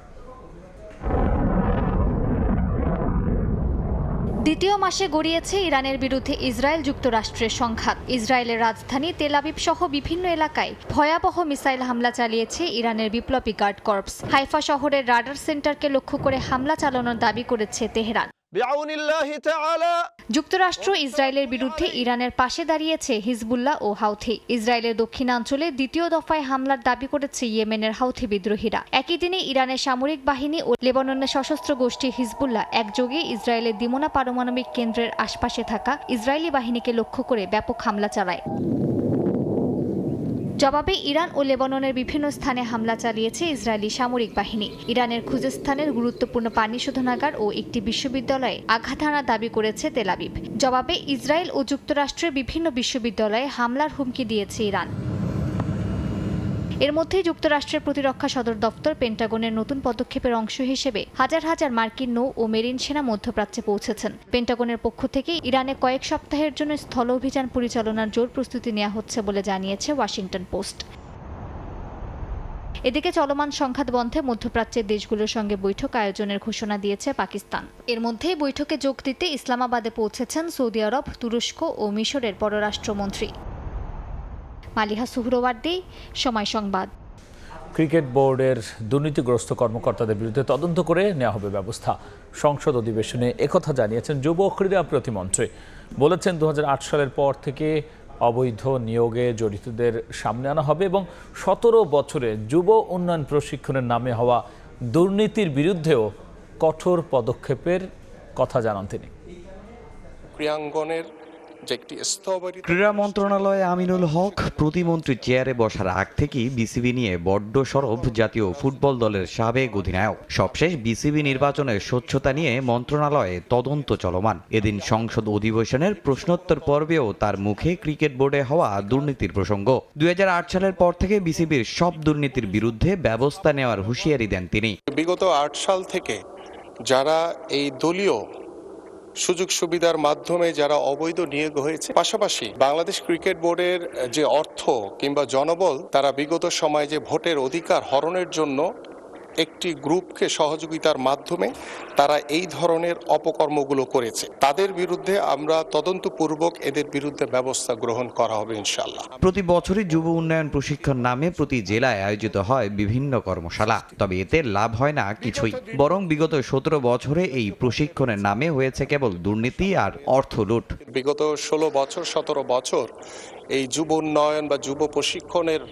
দ্বিতীয় মাসে গড়িয়েছে ইরানের বিরুদ্ধে ইসরায়েল যুক্তরাষ্ট্রের সংঘাত। ইসরায়েলের রাজধানী তেল আবিব সহ বিভিন্ন এলাকায় ভয়াবহ মিসাইল হামলা চালিয়েছে ইরানের বিপ্লবী গার্ড কর্পস। হাইফা শহরের রাডার সেন্টারকে লক্ষ্য করে হামলা চালানোর দাবি করেছে তেহরান। যুক্তরাষ্ট্র ইসরায়েলের বিরুদ্ধে ইরানের পাশে দাঁড়িয়েছে হিজবুল্লাহ ও হাউথি। ইসরায়েলের দক্ষিণাঞ্চলে দ্বিতীয় দফায় হামলার দাবি করেছে ইয়েমেনের হাউথি বিদ্রোহীরা। একই দিনে ইরানের সামরিক বাহিনী ও লেবাননের সশস্ত্র গোষ্ঠী হিজবুল্লাহ একযোগে ইসরায়েলের দিমোনা পারমাণবিক কেন্দ্রের আশপাশে থাকা ইসরায়েলি বাহিনীকে লক্ষ্য করে ব্যাপক হামলা চালায়। জবাবে ইরান ও লেবাননের বিভিন্ন স্থানে হামলা চালিয়েছে ইসরায়েলি সামরিক বাহিনী। ইরানের খুজেস্তানের গুরুত্বপূর্ণ পানি শোধনাগার ও একটি বিশ্ববিদ্যালয়ে আঘাত হানার দাবি করেছে তেল আবিব। জবাবে ইসরায়েল ও যুক্তরাষ্ট্রের বিভিন্ন বিশ্ববিদ্যালয়ে হামলার হুমকি দিয়েছে ইরান। এর মধ্যেই যুক্তরাষ্ট্রের প্রতিরক্ষা সদর দপ্তর পেন্টাগনের নতুন পদক্ষেপের অংশ হিসেবে হাজার হাজার মার্কিন নৌ ও মেরিন সেনা মধ্যপ্রাচ্যে পৌঁছেছেন। পেন্টাগনের পক্ষ থেকে ইরানে কয়েক সপ্তাহের জন্য স্থল অভিযান পরিচালনার জোর প্রস্তুতি নেওয়া হচ্ছে বলে জানিয়েছে ওয়াশিংটন পোস্ট। এদিকে চলমান সংঘাত বন্ধে মধ্যপ্রাচ্যের দেশগুলোর সঙ্গে বৈঠক আয়োজনের ঘোষণা দিয়েছে পাকিস্তান। এর মধ্যেই বৈঠকে যোগ দিতে ইসলামাবাদে পৌঁছেছেন সৌদি আরব, তুরস্ক ও মিশরের পররাষ্ট্রমন্ত্রী। মালিহা সুহরওয়ার্দী, সময় সংবাদ। ক্রিকেট বোর্ডের দুর্নীতিগ্রস্ত কর্মকর্তাদের বিরুদ্ধে তদন্ত করে নেওয়া হবে ব্যবস্থা। সংসদ অধিবেশনে একথা জানিয়েছেন যুব ও ক্রীড়া প্রতিমন্ত্রী। বলেছেন 2008 সালের পর থেকে অবৈধ নিয়োগে জড়িতদের সামনে আনা হবে এবং 17 বছরে যুব উন্নয়ন প্রশিক্ষণের নামে হওয়া দুর্নীতির বিরুদ্ধেও কঠোর পদক্ষেপের কথা জানান তিনি। ক্রীড়াঙ্গনের ক্রীড়া মন্ত্রণালয়ে আমিনুল হক প্রতিমন্ত্রী চেয়ারে বসার আগ থেকেই বিসিবি নিয়ে বড্ড সরব জাতীয় ফুটবল দলের সাবেক অধিনায়ক। সবশেষ বিসিবি নির্বাচনের স্বচ্ছতা নিয়ে মন্ত্রণালয়ে তদন্ত চলমান। এদিন সংসদ অধিবেশনের প্রশ্নোত্তর পর্বেও তার মুখে ক্রিকেট বোর্ডে হওয়া দুর্নীতির প্রসঙ্গ। 2008 সালের পর থেকে বিসিবির সব দুর্নীতির বিরুদ্ধে ব্যবস্থা নেওয়ার হুঁশিয়ারি দেন তিনি। বিগত 8 সাল থেকে যারা এই দলীয় সুযোগ সুবিধার মাধ্যমে যারা অবৈধ নিয়োগ হয়েছে, পাশাপাশি বাংলাদেশ ক্রিকেট বোর্ডের যে অর্থ কিংবা জনবল তারা বিগত সময়ে যে ভোটের অধিকার হরণের জন্য একটি গ্রুপকে সহযোগিতার মাধ্যমে তারা এই ধরনের অপকর্মগুলো করেছে, তাদের বিরুদ্ধে আমরা তদন্তপূর্বক এদের বিরুদ্ধে ব্যবস্থা গ্রহণ করা হবে ইনশাআল্লাহ। প্রতি বছরই যুব উন্নয়ন প্রশিক্ষণ নামে প্রতি জেলায় আয়োজিত হয় বিভিন্ন কর্মশালা, তবে এতে লাভ হয় না কিছুই। বরং বিগত 17 বছরে এই প্রশিক্ষণের নামে হয়েছে কেবল দুর্নীতি আর অর্থ লুট। বিগত 16 বছর 17 বছর এই যুব উন্নয়ন বা যুব প্রশিক্ষণের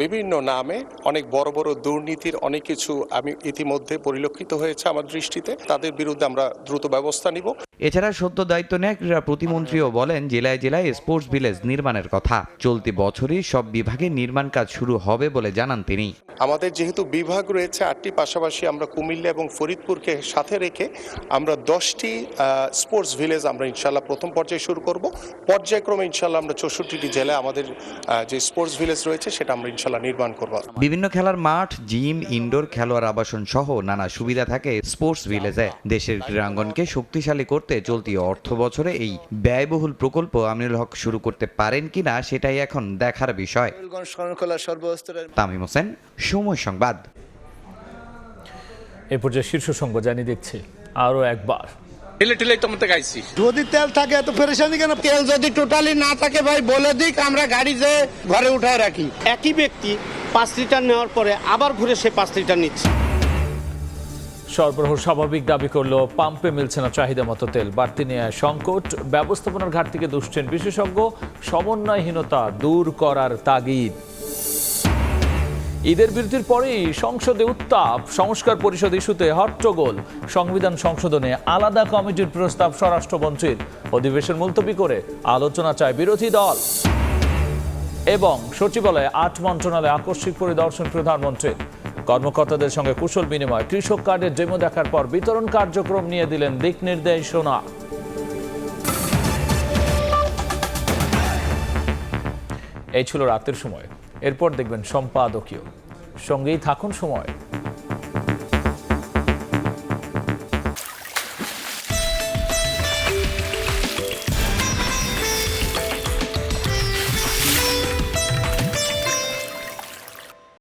বিভিন্ন নামে অনেক বড় বড় দুর্নীতির অনেক কিছু আমি ইতিমধ্যে পরিলক্ষিত হয়েছে আমার দৃষ্টিতে। তাদের বিরুদ্ধে আমরা দ্রুত ব্যবস্থা নিব। এছাড়া সদ্য দায়িত্ব নেয় ক্রীড়া প্রতিমন্ত্রীও বলেন জেলায় জেলায় স্পোর্টস ভিলেজ নির্মাণের কথা। চলতি বছরই সব বিভাগে নির্মাণ কাজ শুরু হবে বলে জানান তিনি। আমাদের যেহেতু বিভাগ রয়েছে 8টি, পাশাপাশি আমরা কুমিল্লা এবং ফরিদপুরকে সাথে রেখে আমরা 10টি স্পোর্টস ভিলেজ আমরা ইনশাল্লাহ প্রথম পর্যায়ে শুরু করব। পর্যায়ক্রমে ইনশাল্লাহ আমরা 64টি জেলায় আমাদের যে স্পোর্টস ভিলেজ রয়েছে সেটা আমরা ইনশাল্লাহ নির্মাণ করব। বিভিন্ন খেলার মাঠ, জিম, ইনডোর খেলোয়াড় আবাসন সহ নানা সুবিধা থাকে স্পোর্টস ভিলেজে। দেশের ক্রীড়াঙ্গনকে শক্তিশালী করতে চলতি অর্থ বছরে এই ব্যয়বহুল প্রকল্প আমিনুল হক শুরু করতে পারেন কিনা সেটাই এখন দেখার বিষয়। তামিম হোসেন, সময় সংবাদ। এ পর্যায়ে শীর্ষ সংবাদ জানিয়ে দিচ্ছি আরো একবার। যদি তেল থাকে এত পেরেশানি কেন? তেল যদি টোটালি না থাকে ভাই বলে দিক, আমরা গাড়ি যে ঘরে উঠায় রাখি। একই ব্যক্তি 5 লিটার নেওয়ার পরে আবার ঘুরে সে 5 লিটার নিচ্ছে। সরবরাহ স্বাভাবিক দাবি করলেও পাম্পে মিলছে না চাহিদা মতো তেল। বাড়তি নিয়ে সংকট, ব্যবস্থাপনার ঘাটতিকে দুষছেন বিশেষজ্ঞ। সমন্বয়হীনতা দূর করার তাগিদ। ঈদের বিরতির পরেই সংসদে উত্তাপ। সংস্কার পরিষদ ইস্যুতে হট্টগোল। সংবিধান সংশোধনে আলাদা কমিটির প্রস্তাব স্বরাষ্ট্রমন্ত্রীর। অধিবেশন মুলতবি করে আলোচনা চায় বিরোধী দল। এবং সচিবালয়ে 8 মন্ত্রণালয়ে আকস্মিক পরিদর্শন প্রধানমন্ত্রীর। কর্মকর্তাদের সঙ্গে কুশল বিনিময়। কৃষক কার্ডের ডেমো দেখার পর বিতরণ কার্যক্রম নিয়ে দিলেন দিক নির্দেশনা। এই ছিল রাতের সময়। এরপর দেখবেন সম্পাদকীয়। সঙ্গেই থাকুন সময়।